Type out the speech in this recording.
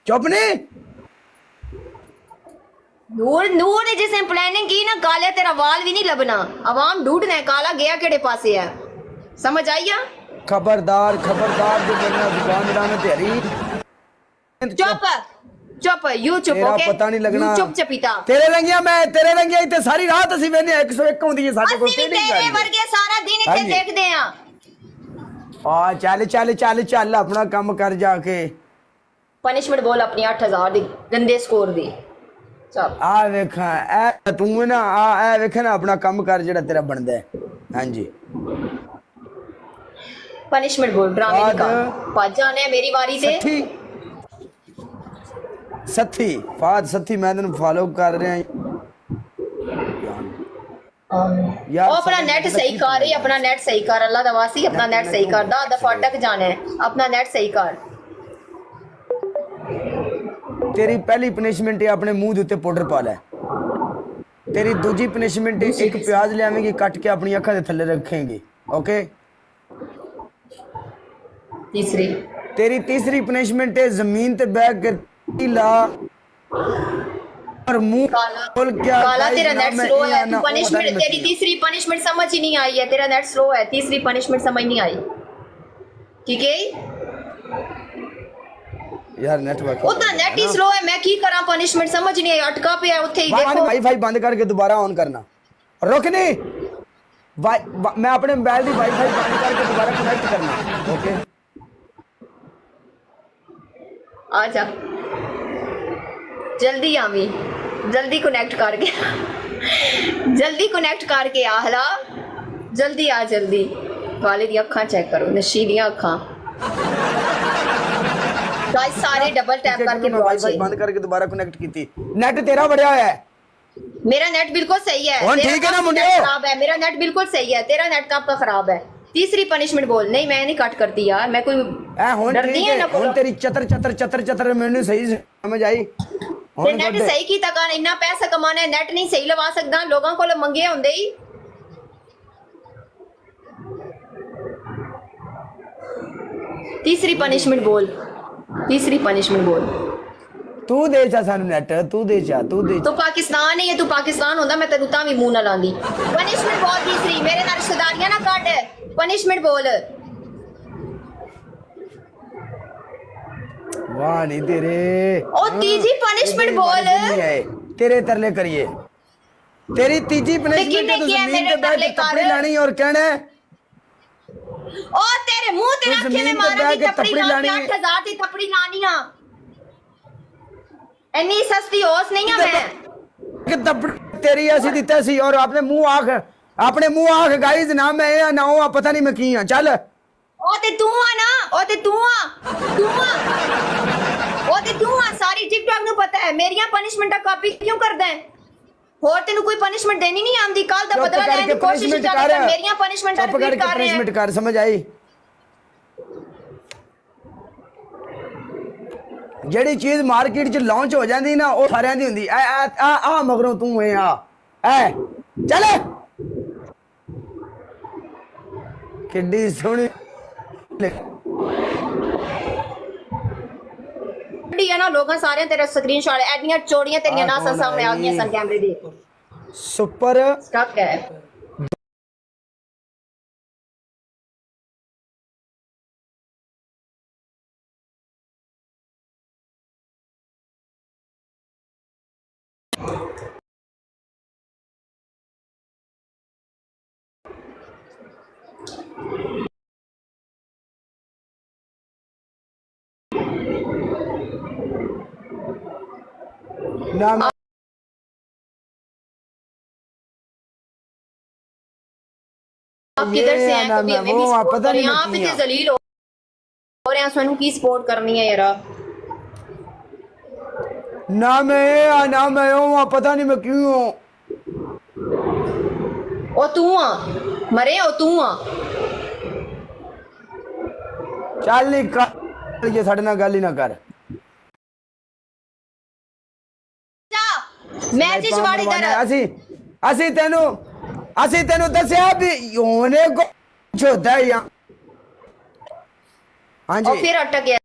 चुप नहीं। नूर नूर ने जिसने प्लानिंग की ना, काले तेरा वाल भी नहीं लबना। अवाम ढूंढना है काला गया केड़े पासे है, समझ आइया? खबरदार खबरदार जो मेरे नाल जुबान लड़ाना तेरी। चुप चुप यू चुप। तेरा ओके पता नहीं लगना। चुप चपीता तेरे रंगिया तेरे रंगिया इतने सारी रात ਅਸੀਂ ਵੇਨੇ 101 ਹੁੰਦੀ ਹੈ ਸਾਡੇ ਕੋਲ। ਅਸੀਂ ਵੀ ਤੇਰੇ ਵਰਗੇ ਸਾਰਾ ਦਿਨ ਇੱਥੇ ਦੇਖਦੇ ਆ। ਆ ਚੱਲ ਚੱਲ ਚੱਲ ਚੱਲ ਆਪਣਾ ਕੰਮ ਕਰ ਜਾ ਕੇ। ਪਨਿਸ਼ਮੈਂਟ ਬੋਲ ਆਪਣੀ 8000 ਦੀ ਗੰਦੇ ਸਕੋਰ ਦੀ। ਚੱਲ ਆ ਵੇਖਾਂ ਐ ਤੂੰ ਨਾ ਆ ਵੇਖ ਨਾ ਆਪਣਾ ਕੰਮ ਕਰ ਜਿਹੜਾ ਤੇਰਾ ਬਣਦਾ ਹੈ। ਹਾਂਜੀ ਪਨਿਸ਼ਮੈਂਟ ਬੋਲ ਡਰਾਮੇ ਦੀ ਕਰ। ਭੱਜ ਜਾਣਾ ਮੇਰੀ ਵਾਰੀ ਤੇ। ਸੱਥੀ ਫਾਦ ਸੱਥੀ ਮੈਂ ਤੈਨੂੰ ਫਾਲੋ ਕਰ ਰਿਹਾ यार अपना नेट सही कर रही, अपना नेट सही कर, अल्लाह दा वासी अपना नेट सही कर। दा दफा अटक जाना है, अपना नेट सही कर। तेरी पहली पनिशमेंट है अपने मुंह दे उत्ते पाउडर पा ले। तेरी दूजी पनिशमेंट है एक प्याज ले आवेंगी कट के अपनी अखां दे थल्ले रखेंगी। ओके तीसरी तेरी तीसरी पनिशमेंट है जमीन ते बैठ के ला और मुंह खोल क्या काला तेरा नेट स्लो है। तू पनिशमेंट तेरी तीसरी पनिशमेंट समझ ही नहीं आई है। तेरा नेट स्लो है, तीसरी पनिशमेंट समझ नहीं आई। ठीक है यार नेटवर्क उतना नेट ही स्लो है। मैं की करा पनिशमेंट समझ नहीं आई। अटका पे है उथे ही देखो। वाईफाई बंद करके दोबारा ऑन करना। रुक नहीं मैं अपने मोबाइल की वाईफाई बंद करके दोबारा कनेक्ट करना। ओके आजा जल्दी आवी, जल्दी कनेक्ट करके जल्दी कनेक्ट करके आ हला, जल्दी आ जल्दी। वाले दी अखां चेक करो, नशीलियां अखां। गाइस सारे डबल टैप करके वाईफाई बंद करके दोबारा कनेक्ट कीती। नेट तेरा बढ़िया है। मेरा नेट बिल्कुल सही है। ठीक है ना मुंडियो? खराब है मेरा नेट, बिल्कुल सही है। तेरा नेट कब का खराब है? तीसरी पनिशमेंट बोल। नहीं मैं नहीं कट करती यार, मैं कोई डरती है ना। हुन तेरी चतर चतर चतर चतर मैंने सही समझ आई। ते नेट सही की तक इतना पैसा कमाना है, नेट नहीं सही लवा सकदा। लोगों को मंगे हुंदे ही। तीसरी पनिशमेंट बोल, तीसरी पनिशमेंट बोल। तू दे चा सानू नेट, तू दे चा तू दे। तो पाकिस्तान है ये, तू पाकिस्तान होंदा मैं तेनू तां भी मुंह ना लांदी। पनिशमेंट बोल तीसरी। मेरे नाल रिश्तेदारियां ना काट। पनिशमेंट बोल। वाह नहीं तेरे। ओ तीसरी पनिशमेंट बोल। तेरे तरले करिए। तेरी तीसरी पनिशमेंट है जमीन पे बैठ के थप्पड़ी लानी और कहना है ओ तेरे मुंह ते रख के मैं मारा दी थप्पड़ी लानी। 8000 दी थप्पड़ी लानी आ। इतनी सस्ती होश नहीं है मैं कि थप्पड़ी तेरी ऐसी दिता सी। और अपने मुंह आंख गाइस ना मैं ना हो पता नहीं मैं की हां। चल ओ ते तू आ ना, ओ ते तू आ ओ ते तू आ। सारी टिकटॉक नु पता है मेरियां पनिशमेंटा कॉपी क्यों करदा है। और तेनू कोई पनिशमेंट देनी नहीं आंदी। कल दा बदला लेने की कोशिश कर। मेरियां पनिशमेंटा रिपीट कर रहे हैं। पनिशमेंट कर समझ आई। ਜਿਹੜੀ ਚੀਜ਼ ਮਾਰਕੀਟ 'ਚ ਲਾਂਚ ਹੋ ਜਾਂਦੀ ਨਾ ਉਹ ਸਾਰਿਆਂ ਦੀ ਹੁੰਦੀ। ਆ ਮਗਰੋਂ ਤੂੰ ਏ ਐ ਚੱਲ ਕਿੱਡੀ ਸੋਹਣੀ डी है ना लोगों सारे तेरे स्क्रीनशॉट एडियां चोड़ियां तेरियां नासा सामने आ गईयां सन कैमरे दी। सुपर स्टक है ना आप किधर से हैं? कभी हमें भी वो पता नहीं यहाँ पे जलील हो रहे हैं। सोनू की सपोर्ट करनी है यार। ना मैं हूँ पता नहीं मैं क्यों हूँ। ओ तू आ मरे ओ तू आ। चल नहीं कर ये साढ़े ना गल ही ना कर। मैं जिस वाड़ी दर ਅਸੀਂ ਤੈਨੂੰ ਦੱਸਿਆ ਵੀ ਹੋਣੇ ਕੋ ਹੋਦਾ ਹੈ। हाँ जी और फिर अटक गया।